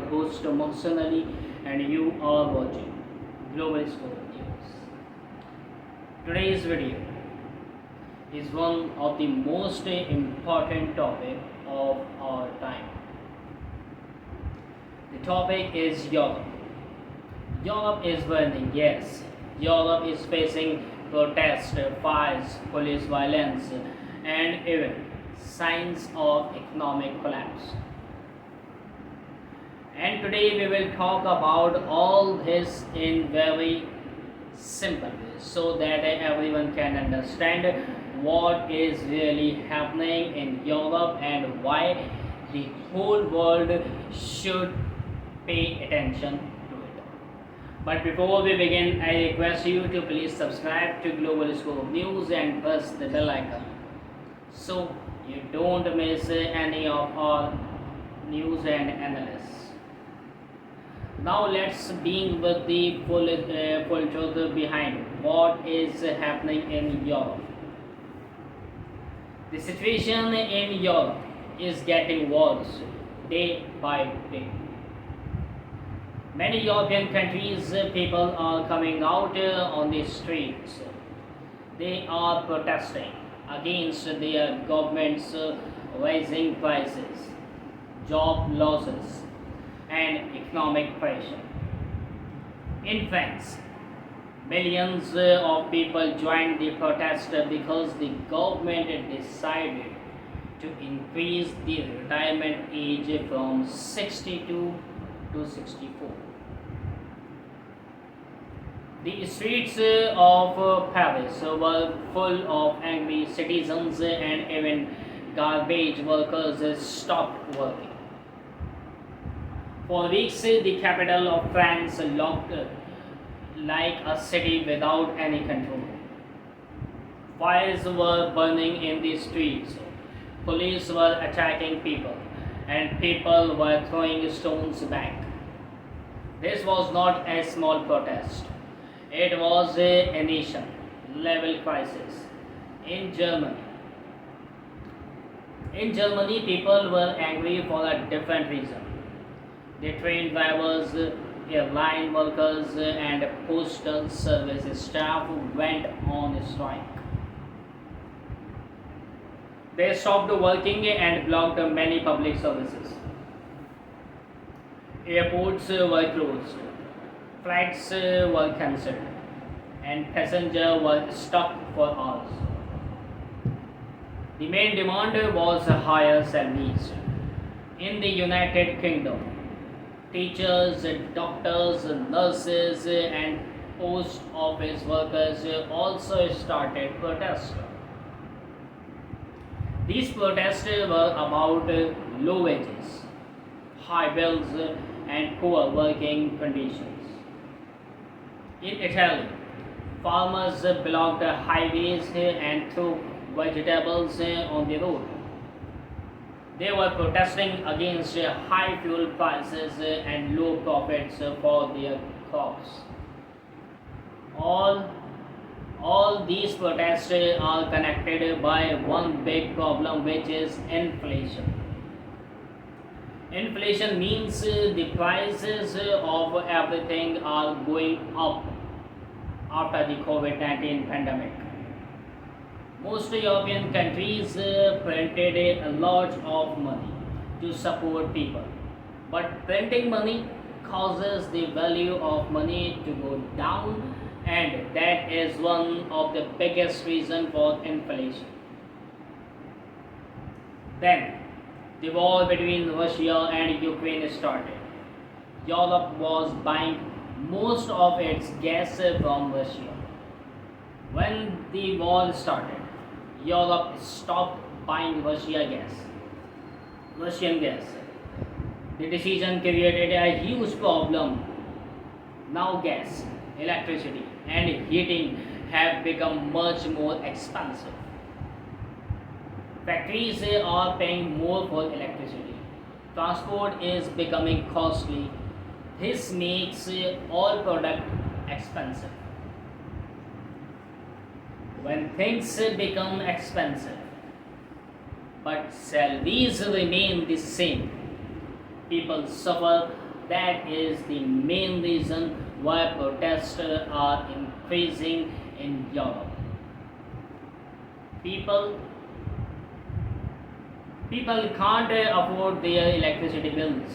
host Mohsin Ali, and you are watching Global Scope News. Today's video is one of the most important topic of our time. The topic is Europe. Europe is burning, yes. Europe is facing protests, fires, police violence, and even signs of economic collapse. And today we will talk about all this in very simple ways so that everyone can understand what is really happening in Europe and why the whole world should pay attention to it. But before we begin, I request you to please subscribe to Global Scope News and press the bell icon so you don't miss any of our news and analysis. Now let's begin with the full truth behind what is happening in Europe. The situation in Europe is getting worse day by day. Many European countries, people are coming out on the streets. They are protesting against their government's rising prices, job losses, and economic pressure. In France, millions of people joined the protest because the government decided to increase the retirement age from 62 to 64. The streets of Paris were full of angry citizens and even garbage workers stopped working. For weeks, the capital of France looked like a city without any control. Fires were burning in the streets, police were attacking people, and people were throwing stones back. This was not a small protest, it was a nation level crisis. In Germany, people were angry for a different reason. The train drivers, airline workers, and postal service staff went on strike. They stopped working and blocked many public services. Airports were closed, flights were cancelled, and passengers were stuck for hours. The main demand was higher salaries. In the United Kingdom, teachers, doctors, nurses, and post office workers also started protests. These protests were about low wages, high bills, and poor working conditions. In Italy, farmers blocked highways and threw vegetables on the road. They were protesting against high fuel prices and low profits for their crops. All these protests are connected by one big problem, which is inflation. Inflation means the prices of everything are going up after the COVID-19 pandemic. Most European countries printed a lot of money to support people, but printing money causes the value of money to go down, and that is one of the biggest reasons for inflation. Then, the war between Russia and Ukraine started. Europe was buying most of its gas from Russia. When the war started, Europe stopped buying Russian gas. The decision created a huge problem. Now gas, electricity, and heating have become much more expensive. Factories are paying more for electricity. Transport is becoming costly. This makes all product expensive. When things become expensive, but salaries remain the same, people suffer That is the main reason why protests are increasing in Europe. People people can't afford their electricity bills.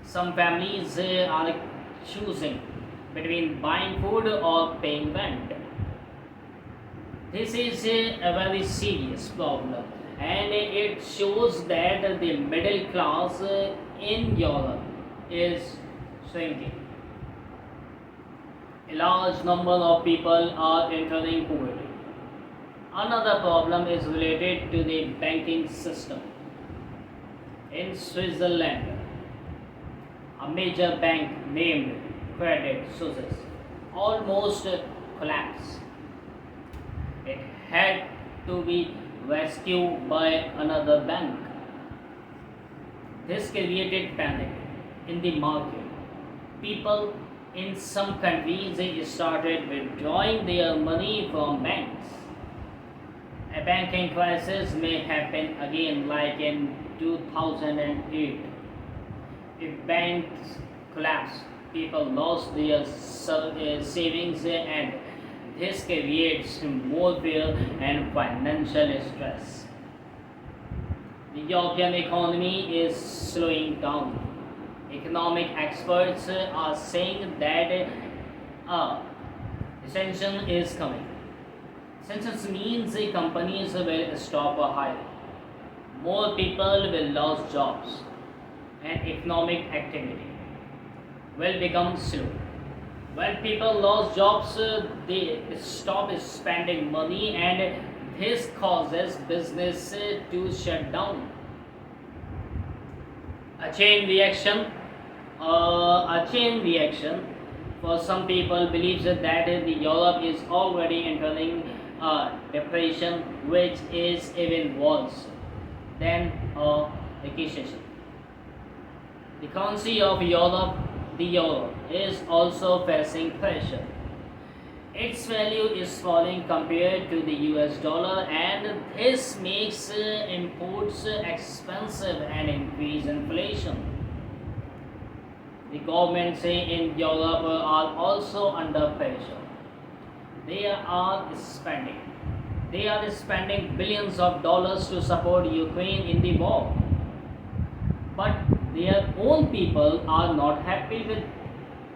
Some families are choosing between buying food or paying rent. This is a very serious problem, and it shows that the middle class in Europe is shrinking. A large number of people are entering poverty. Another problem is related to the banking system. In Switzerland, a major bank named Credit Suisse almost collapsed. It had to be rescued by another bank. This created panic in the market. People in some countries started withdrawing their money from banks. A banking crisis may happen again like in 2008. If banks collapse, people lost their savings and this creates more fear and financial stress. The European economy is slowing down. Economic experts are saying that recession is coming. Recession means the companies will stop hiring. More people will lose jobs and economic activity will become slow. When people lose jobs, they stop spending money and this causes business to shut down. A chain reaction, for some people believes that the Europe is already entering a depression which is even worse than a recession. The currency of Europe, the euro, is also facing pressure. Its value is falling compared to the US dollar, and this makes imports expensive and increase inflation. The governments in Europe are also under pressure. They are spending. They are spending billions of dollars to support Ukraine in the war. But their own people are not happy with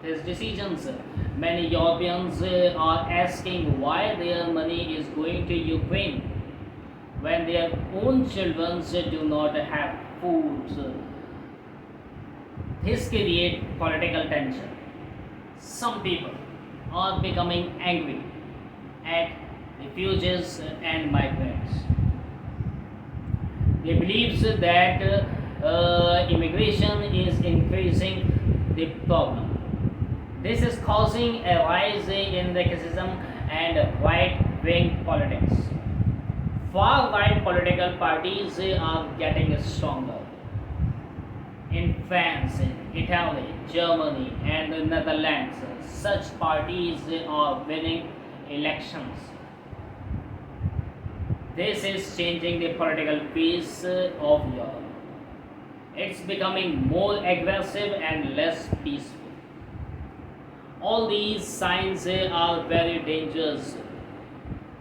these decisions. Many Europeans are asking why their money is going to Ukraine when their own children do not have food. This creates political tension. Some people are becoming angry at refugees and migrants. They believe that immigration is increasing the problem. This is causing a rise in racism and right-wing politics. Far-right political parties are getting stronger. In France, Italy, Germany, and the Netherlands, such parties are winning elections. This is changing the political face of Europe. It's becoming more aggressive and less peaceful. All these signs are very dangerous.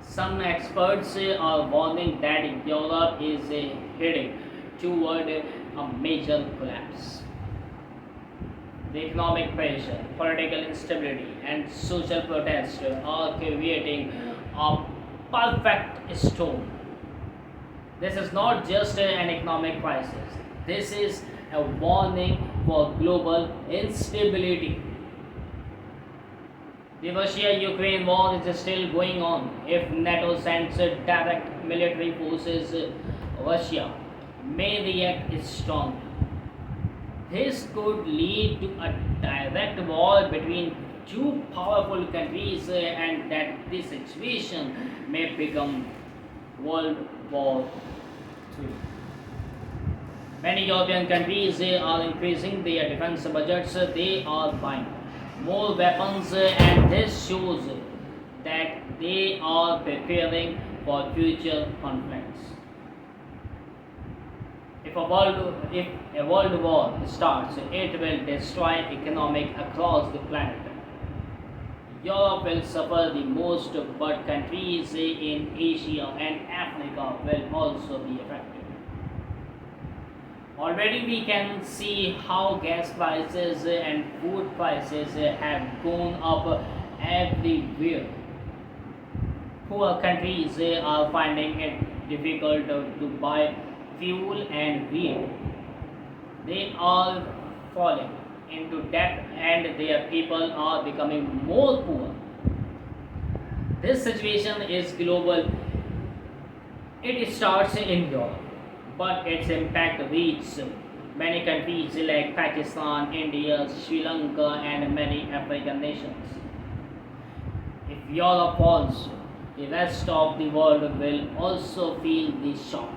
Some experts are warning that Europe is heading toward a major collapse. The economic pressure, political instability, and social protest are creating a perfect storm. This is not just an economic crisis, this is a warning for global instability. The Russia-Ukraine war is still going on. If NATO sends direct military forces, Russia may react strongly. This could lead to a direct war between two powerful countries, and that this situation may become World War III. Many European countries are increasing their defense budgets. They are buying more weapons, and this shows that they are preparing for future conflicts. If a world war starts, it will destroy economic across the planet. Europe will suffer the most, but countries in Asia and Africa will also be affected. Already we can see how gas prices and food prices have gone up everywhere. Poor countries are finding it difficult to buy fuel and wheat. They are falling into debt and their people are becoming more poor. This situation is global. It starts in Europe, but its impact reaches many countries like Pakistan, India, Sri Lanka, and many African nations. If Europe falls, the rest of the world will also feel the shock.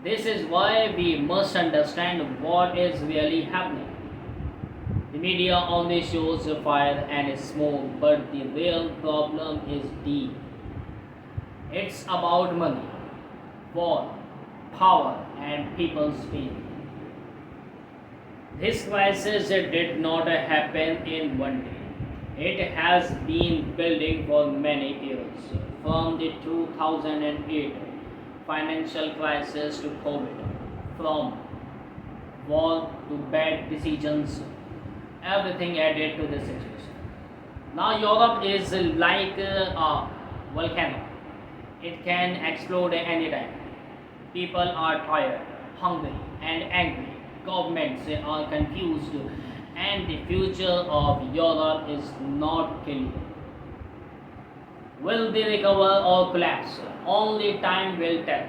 This is why we must understand what is really happening. The media only shows fire and smoke, but the real problem is deep. It's about money, war, power, and people's pain. This crisis did not happen in one day. It has been building for many years, from the 2008 financial crisis to COVID, from war to bad decisions, everything added to the situation. Now Europe is like a volcano. It can explode anytime. People are tired, hungry, and angry. Governments are confused, and the future of Europe is not clear. Will they recover or collapse? Only time will tell.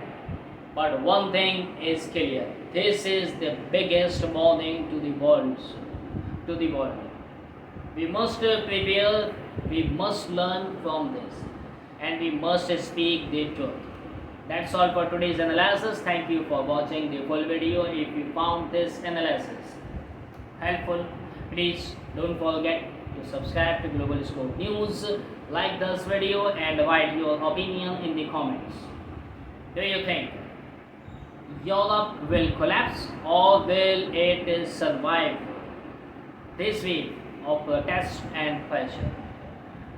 But one thing is clear. This is the biggest warning to the world. We must prepare, we must learn from this, and we must speak the truth. That's all for today's analysis. Thank you for watching the full video. If you found this analysis helpful, please don't forget to subscribe to Global Scope News, like this video, and write your opinion in the comments. Do you think Europe will collapse or will it survive this wave of protest and pressure?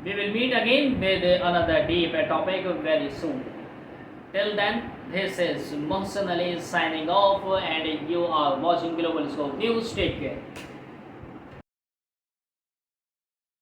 We will meet again with another deep topic very soon. Till then, this is Mohsin Ali signing off, and you are watching Global Scope News. Take care.